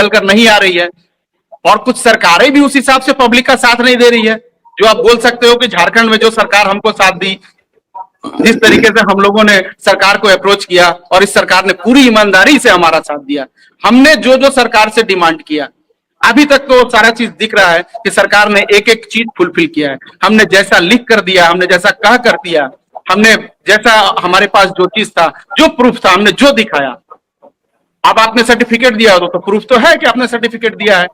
चलकर नहीं आ रही है, और कुछ सरकारें भी उस हिसाब से पब्लिक का साथ नहीं दे रही है। जो आप बोल सकते हो कि झारखंड में जो सरकार हमको साथ दी, जिस तरीके से हम लोगों ने सरकार को अप्रोच किया और इस सरकार ने पूरी ईमानदारी से हमारा साथ दिया, हमने जो जो सरकार से डिमांड किया अभी तक तो सारा चीज दिख रहा है कि सरकार ने एक एक चीज फुलफिल किया है। हमने जैसा लिख कर दिया, हमने जैसा कह कर दिया, हमने जैसा हमारे पास जो चीज था, जो प्रूफ था, हमने जो दिखाया। अब आपने सर्टिफिकेट दिया तो प्रूफ तो है कि आपने सर्टिफिकेट दिया है।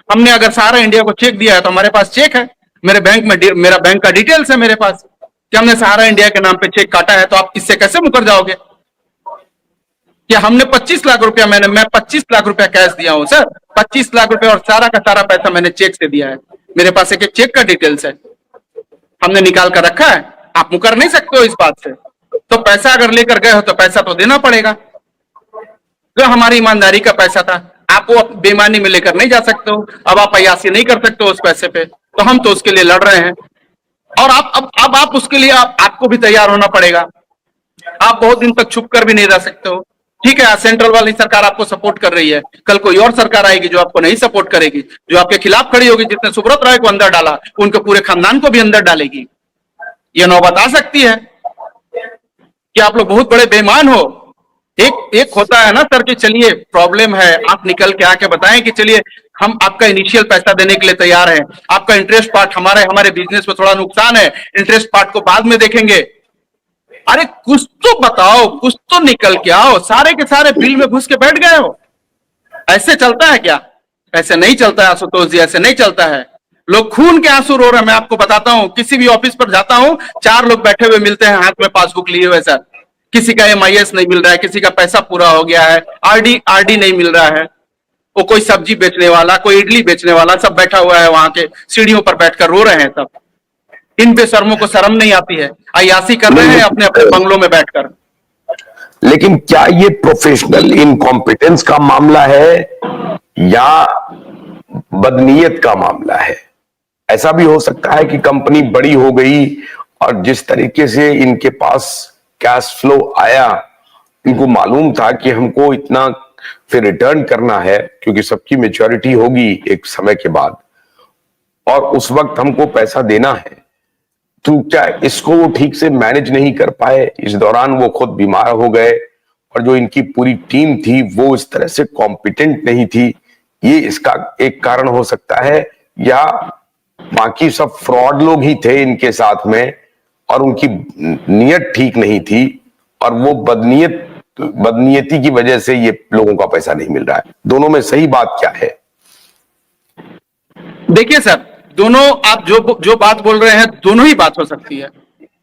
हमने अगर सारा इंडिया को चेक दिया है तो हमारे पास चेक है, मेरे बैंक में मेरा बैंक का डिटेल्स है मेरे पास कि हमने सहारा इंडिया के नाम पे चेक काटा है। तो आप इससे कैसे मुकर जाओगे कि हमने 25 लाख रुपया मैं 25 लाख रुपया कैश दिया हूं सर, 25 लाख रुपया और सारा का सारा पैसा मैंने चेक से दिया है। मेरे पास एक चेक का डिटेल्स है, हमने निकाल कर रखा है। आप मुकर नहीं सकते हो इस बात से। तो पैसा अगर लेकर गए हो तो पैसा तो देना पड़ेगा, जो हमारी ईमानदारी का पैसा था। आप वो बेईमानी में लेकर नहीं जा सकते हो। अब आप अय्यासी नहीं कर सकते हो उस पैसे पे, तो हम तो उसके लिए लड़ रहे हैं। और अब आप उसके लिए आपको भी तैयार होना पड़ेगा। आप बहुत दिन तक छुप कर भी नहीं रह सकते हो। ठीक है, आज सेंट्रल वाली सरकार आपको सपोर्ट कर रही है, कल कोई और सरकार आएगी जो आपको नहीं सपोर्ट करेगी, जो आपके खिलाफ खड़ी होगी। जिसने सुब्रत राय को अंदर डाला उनके पूरे खानदान को भी अंदर डालेगी। यह नौबत आ सकती है कि आप लोग बहुत बड़े बेईमान हो। एक होता है ना सर कि चलिए प्रॉब्लम है, आप निकल के आके बताएं कि चलिए हम आपका इनिशियल पैसा देने के लिए तैयार हैं, आपका इंटरेस्ट पार्ट हमारे बिजनेस में थोड़ा नुकसान है, इंटरेस्ट पार्ट को बाद में देखेंगे। अरे कुछ तो बताओ, कुछ तो निकल के आओ। सारे के सारे बिल में घुस के बैठ गए हो। ऐसे चलता है क्या? ऐसे नहीं चलता है आशुतोष जी, ऐसे नहीं चलता है। लोग खून के आंसू रो रहे हैं। मैं आपको बताता हूं, किसी भी ऑफिस पर जाता हूं, 4 लोग बैठे हुए मिलते हैं हाथ में पासबुक लिए हुए सर। किसी का MIS नहीं मिल रहा है, किसी का पैसा पूरा हो गया है, RD नहीं मिल रहा है। वो कोई सब्जी बेचने वाला, कोई इडली बेचने वाला, सब बैठा हुआ है वहां के सीढ़ियों पर बैठकर रो रहे हैं सब। इन बेशर्मों को शर्म नहीं आती है, अय्यासी कर रहे हैं अपने अपने बंगलों में बैठकर। लेकिन क्या ये प्रोफेशनल इनकॉम्पिटेंस का मामला है या बदनीयत का मामला है? ऐसा भी हो सकता है कि कंपनी बड़ी हो गई और जिस तरीके से इनके पास कैश फ्लो आया, इनको मालूम था कि हमको इतना फिर रिटर्न करना है, क्योंकि सबकी मैच्योरिटी होगी एक समय के बाद और उस वक्त हमको पैसा देना है। तो क्या इसको वो ठीक से मैनेज नहीं कर पाए? इस दौरान वो खुद बीमार हो गए और जो इनकी पूरी टीम थी वो इस तरह से कॉम्पिटेंट नहीं थी। ये इसका एक कारण हो सकता है, या बाकी सब फ्रॉड लोग ही थे इनके साथ में और उनकी नीयत ठीक नहीं थी और वो बदनीयती की वजह से ये लोगों का पैसा नहीं मिल रहा है? दोनों में सही बात क्या है? देखिए सर, दोनों आप जो बात बोल रहे हैं, दोनों ही बात हो सकती है।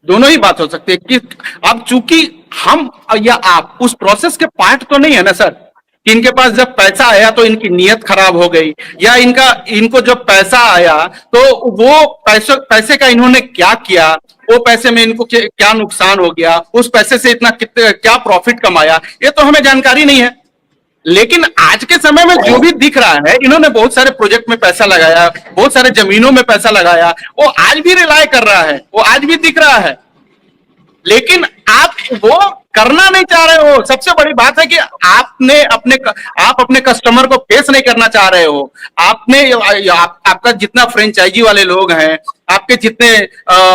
दोनों ही बात हो सकती है कि अब चूंकि हम या आप उस प्रोसेस के पार्ट तो नहीं है ना सर, कि इनके पास जब पैसा आया तो इनकी नीयत खराब हो गई, या इनको जब पैसा आया तो वो पैसे का इन्होंने क्या किया, वो पैसे में इनको क्या नुकसान हो गया, उस पैसे से इतना क्या प्रॉफिट कमाया, ये तो हमें जानकारी नहीं है। लेकिन आज के समय में जो भी दिख रहा है, इन्होंने बहुत सारे प्रोजेक्ट में पैसा लगाया, बहुत सारे जमीनों में पैसा लगाया, वो आज भी रिलाय कर रहा है, वो आज भी दिख रहा है। लेकिन आप वो करना नहीं चाह रहे हो। सबसे बड़ी बात है कि आप अपने कस्टमर को फेस नहीं करना चाह रहे हो। आपका जितना फ्रेंचाइजी वाले लोग हैं, आपके जितने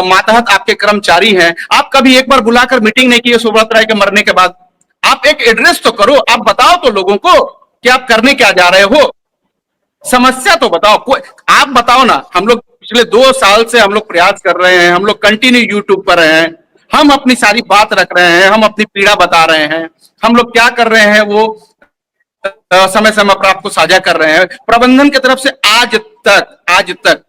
मातहत आपके कर्मचारी हैं, आप कभी एक बार बुलाकर मीटिंग नहीं किए सुब्रत राय के मरने के बाद? आप एक एड्रेस तो करो, आप बताओ तो लोगों को कि आप करने क्या जा रहे हो। समस्या तो बताओ, आप बताओ ना। हम लोग पिछले 2 साल से हम लोग प्रयास कर रहे हैं, हम लोग कंटिन्यू यूट्यूब पर हैं, हम अपनी सारी बात रख रहे हैं, हम अपनी पीड़ा बता रहे हैं, हम लोग क्या कर रहे हैं वो समय समय पर आपको साझा कर रहे हैं। प्रबंधन की तरफ से आज तक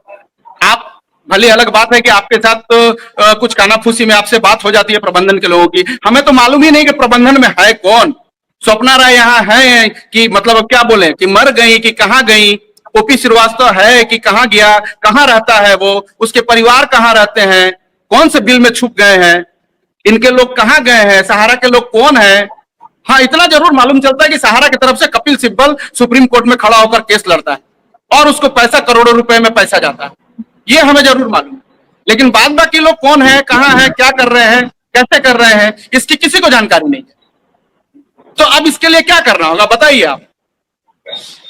आप, भले अलग बात है कि आपके साथ तो कुछ कानाफूसी में आपसे बात हो जाती है प्रबंधन के लोगों की, हमें तो मालूम ही नहीं कि प्रबंधन में है कौन। स्वप्ना राय यहाँ है कि मतलब अब क्या बोले कि मर गई कि कहाँ गई, ओपी श्रीवास्तव है कि कहाँ गया, कहाँ रहता है वो, उसके परिवार कहाँ रहते हैं, कौन से बिल में छुप गए हैं, इनके लोग कहाँ गए हैं, सहारा के लोग कौन है। हाँ, इतना जरूर मालूम चलता है कि सहारा की तरफ से कपिल सिब्बल सुप्रीम कोर्ट में खड़ा होकर केस लड़ता है और उसको पैसा करोड़ों रुपए में पैसा जाता है, ये हमें जरूर मालूम है। लेकिन बाद बाकी लोग कौन है, कहाँ है, क्या कर रहे हैं, कैसे कर रहे हैं, इसकी किसी को जानकारी नहीं है। तो अब इसके लिए क्या करना होगा बताइए आप।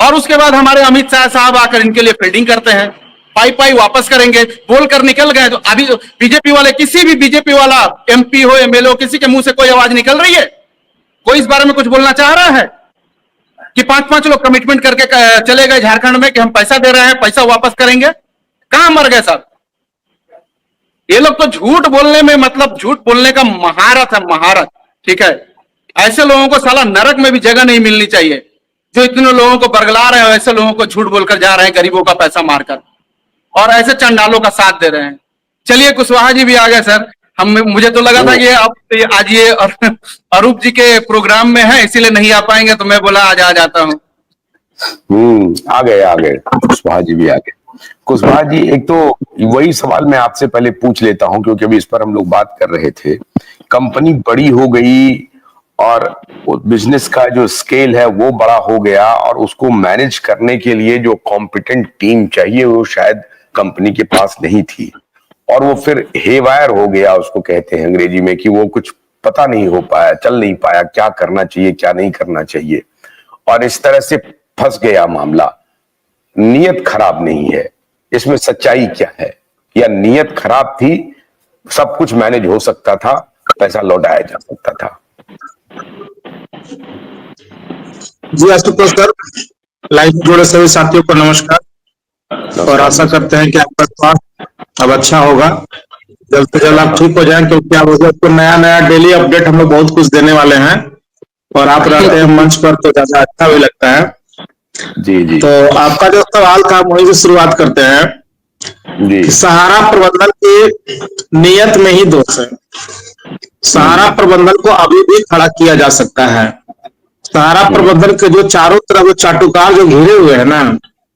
और उसके बाद हमारे अमित शाह साहब आकर इनके लिए फील्डिंग करते हैं, पाई पाई वापस करेंगे, बोलकर निकल गए। तो अभी तो बीजेपी वाले, किसी भी बीजेपी वाला एमपी हो एमएलए हो, किसी के मुंह से कोई आवाज निकल रही है? कोई इस बारे में कुछ बोलना चाह रहा है कि 5-5 लोग कमिटमेंट करके चले गए झारखंड में कि हम पैसा दे रहे हैं, पैसा वापस करेंगे? कहां मर गए साहब? ये लोग तो झूठ बोलने में, मतलब झूठ बोलने का महारत है, महारत। ठीक है, ऐसे लोगों को साला नरक में भी जगह नहीं मिलनी चाहिए, जो इतने लोगों को बरगला रहे हैं, ऐसे लोगों को झूठ बोलकर जा रहे हैं गरीबों का पैसा मारकर, और ऐसे चंडालों का साथ दे रहे हैं। चलिए, कुशवाहा जी भी आ गए सर। मुझे तो लगा था कि अब आज ये अरूप जी के प्रोग्राम में है, इसीलिए नहीं आ पाएंगे, तो मैं बोला आज आ जाता हूँ। आ गए कुशवाहा जी भी आ गए। कुशवाहा जी, एक तो वही सवाल मैं आपसे पहले पूछ लेता हूं, क्योंकि अभी इस पर हम लोग बात कर रहे थे। कंपनी बड़ी हो गई और बिजनेस का जो स्केल है वो बड़ा हो गया, और उसको मैनेज करने के लिए जो कॉम्पिटेंट टीम चाहिए वो शायद कंपनी के पास नहीं थी, और वो फिर हेवायर हो गया, उसको कहते हैं अंग्रेजी में, कि वो कुछ पता नहीं हो पाया, चल नहीं पाया, क्या करना चाहिए क्या नहीं करना चाहिए, और इस तरह से फंस गया मामला। नीयत खराब नहीं है, इसमें सच्चाई क्या है? या नीयत खराब थी, सब कुछ मैनेज हो सकता था, पैसा लौटाया जा सकता था? जी आशुतोष सर, लाइव में जुड़े सभी साथियों को नमस्कार, और आशा करते हैं कि आपका स्वास्थ्य अब अच्छा होगा, जल्द से जल्द आप ठीक हो जाएं, क्योंकि आप आपको नया नया डेली अपडेट हम लोग बहुत कुछ देने वाले हैं, और आप रहते हैं मंच पर तो ज्यादा अच्छा भी लगता है। जी। तो आपका जो सवाल था वहीं से शुरुआत करते हैं जी। कि सहारा प्रबंधन की नियत में ही दोष है। सहारा प्रबंधन को अभी भी खड़ा किया जा सकता है। सहारा प्रबंधन के जो चारों तरफ चाटुकार जो घिरे हुए हैं ना,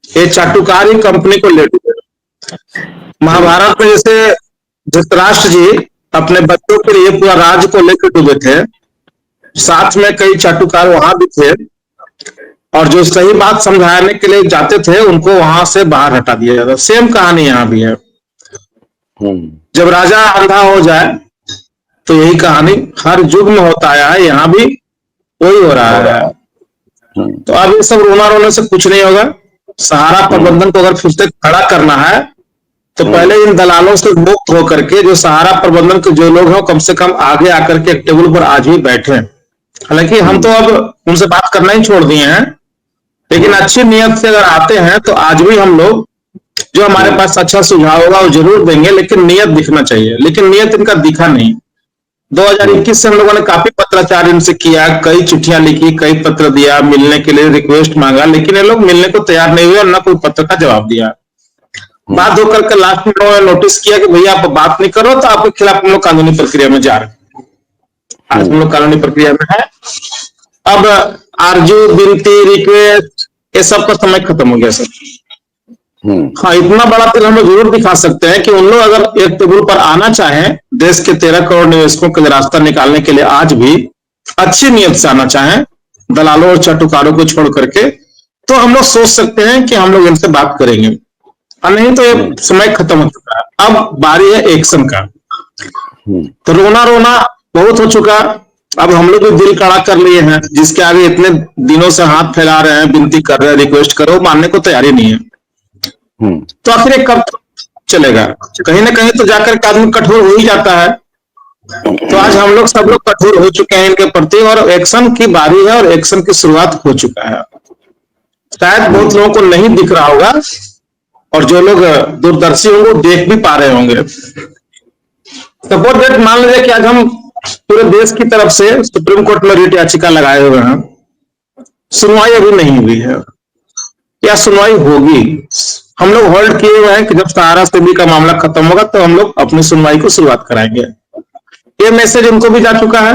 ये चाटुकार ही कंपनी को ले डूबे। महाभारत में जैसे धृतराष्ट्र जी अपने बच्चों के लिए पूरा राज्य को लेकर डूबे थे, साथ में कई चाटुकार वहां भी थे, और जो सही बात समझाने के लिए जाते थे उनको वहां से बाहर हटा दिया जाता। सेम कहानी यहाँ भी है। जब राजा अंधा हो जाए तो यही कहानी हर युग में होता आया है, यहाँ भी वही हो रहा है। तो अब ये सब रोना रोने से कुछ नहीं होगा। सहारा प्रबंधन को अगर फिर से खड़ा करना है तो पहले इन दलालों से मुक्त होकर के जो सहारा प्रबंधन के जो लोग हैं कम से कम आगे आकर के एक टेबल पर आज भी बैठे। हालांकि हम तो अब उनसे बात करना ही छोड़ दिए हैं, लेकिन अच्छी नियत से अगर आते हैं तो आज भी हम लोग जो हमारे पास अच्छा सुझाव होगा वो जरूर देंगे, लेकिन नियत दिखना चाहिए। लेकिन नियत इनका दिखा नहीं। 2021 से हम लोगों ने काफी पत्राचार इनसे किया, कई चिट्ठियां लिखी, कई पत्र दिया, मिलने के लिए रिक्वेस्ट मांगा, लेकिन ये लोग मिलने को तैयार नहीं हुए और न कोई पत्र का जवाब दिया। बात होकर के लास्ट में उन्होंने नोटिस किया कि भैया आप बात नहीं करो तो आपके खिलाफ हम लोग कानूनी प्रक्रिया में जा रहे हैं। आज हम लोग कानूनी प्रक्रिया में है। अब आरजू, विनती, रिक्वेस्ट, ये सब का समय खत्म हो गया सर। हाँ, इतना बड़ा तेल हम लोग जरूर दिखा सकते हैं कि उन लोग अगर एक टेबल पर आना चाहें, देश के 13 करोड़ निवेशकों के लिए रास्ता निकालने के लिए आज भी अच्छी नियत से आना चाहें, दलालों और चाटुकारों को छोड़ करके, तो हम लोग सोच सकते हैं कि हम लोग इनसे बात करेंगे, और नहीं तो ये समय खत्म हो चुका है। अब बारी है एक्शन का। तो रोना रोना बहुत हो चुका, अब हम लोग भी दिल कड़ा कर लिए हैं। जिसके आगे इतने दिनों से हाथ फैला रहे हैं, विनती कर रहे हैं, रिक्वेस्ट करो, मानने को तैयारी नहीं है। तो आखिर ये कब चलेगा? कहीं ना कहीं तो जाकर के आदमी कठोर हो ही जाता है। तो आज हम लोग सब लोग कठोर हो चुके हैं इनके प्रति, और एक्शन की बारी है, और एक्शन की शुरुआत हो चुका है। शायद बहुत लोगों को नहीं दिख रहा होगा, और जो लोग दूरदर्शी होंगे देख भी पा रहे होंगे। सपोज दैट, मान लीजिए कि आज हम पूरे देश की तरफ से सुप्रीम कोर्ट में रिट याचिका लगाए हुए हैं, सुनवाई अभी नहीं हुई है, या सुनवाई होगी। हम लोग होल्ड किए हुए हैं कि जब सहारा सेबी का मामला खत्म होगा तो हम लोग अपनी सुनवाई को शुरुआत कराएंगे। ये मैसेज उनको भी जा चुका है।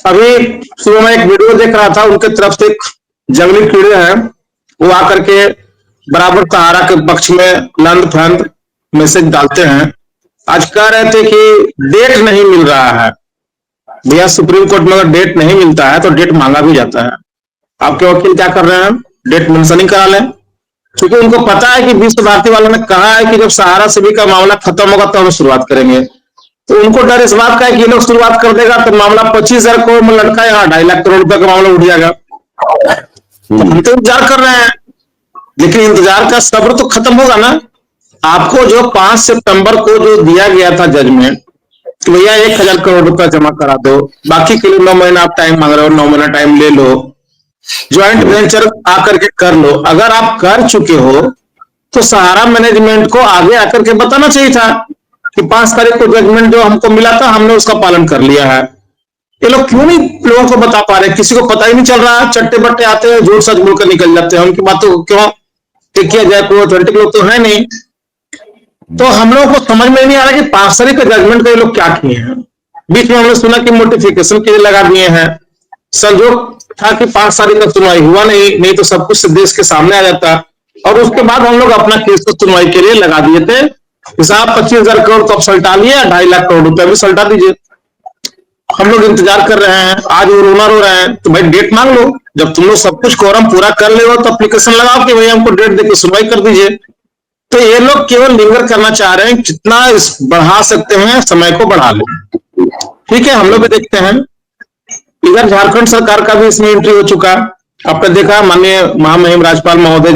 अभी सुबह में एक वीडियो देख रहा था, उनके तरफ से एक जंगली कीड़े हैं, वो आकर के बराबर सहारा के पक्ष में लंद फंद मैसेज डालते हैं। आज कह रहे थे कि डेट नहीं मिल रहा है। भैया, सुप्रीम कोर्ट में अगर डेट नहीं मिलता है तो डेट मांगा भी जाता है। आपके वकील क्या कर रहे हैं? डेट मेंशनिंग करा लें, क्योंकि उनको पता है कि विश्व भारती वालों ने कहा है कि जब सहारा सेबी का मामला खत्म होगा तो हम शुरुआत करेंगे। तो उनको डर इस बात का है कि ये लोग शुरुआत कर देगा तो मामला 25,000 करोड़ में लटका, यहाँ 2.5 लाख करोड़ रुपए का मामला उठ जाएगा। तो हम तो इंतजार कर रहे हैं, लेकिन इंतजार का सब्र तो खत्म होगा ना। आपको जो 5 सितंबर को जो दिया गया था जजमेंट कि भैया 1,000 करोड़ रुपया जमा करा दो, बाकी के लिए 9 महीना आप टाइम मांग रहे हो, 9 महीना टाइम ले लो, ज्वाइंट वेंचर आकर के कर लो। अगर आप कर चुके हो तो सहारा मैनेजमेंट को आगे आकर के बताना चाहिए था कि 5 तारीख को जजमेंट जो हमको मिला था हमने उसका पालन कर लिया है। ये लोग क्यों नहीं लोगों को बता पा रहे, किसी को पता ही नहीं चल रहा। चट्टे बट्टे आते हैं, झूठ सच बोलकर निकल जाते हैं, उनकी बातों को क्यों टिक किया जाए, कोई ऑथेंटिक लोग तो है नहीं। तो हम लोगों को समझ में नहीं आ रहा कि 5 तारीख के जजमेंट का ये लोग क्या किए हैं। बीच में हमने सुना कि नोटिफिकेशन के लिए लगा दिए हैं, संजोग था कि 5 तारीख का सुनवाई हुआ नहीं तो सब कुछ देश के सामने आ जाता, और उसके बाद हम लोग अपना केस को सुनवाई के लिए लगा दिए थे। आप 25,000 करोड़ तो अब सल्टा लिए, 2.5 लाख करोड़ रुपया भी सल्टा दीजिए। हम लोग इंतजार कर रहे हैं, आज वो रोना रो रहे हैं, तो भाई डेट मांग लो। जब तुम लोग सब कुछ कोरम पूरा कर ले हो तो एप्लीकेशन लगाओ कि भैया हमको डेट देके सुनवाई कर दीजिए। तो ये लोग केवल लिंगर करना चाह रहे हैं, जितना बढ़ा सकते हैं समय को बढ़ा ले। ठीक है, हम लोग भी देखते हैं। इधर झारखंड सरकार का भी इसमें एंट्री हो चुका। आपने देखा माननीय महामहिम राज्यपाल महोदय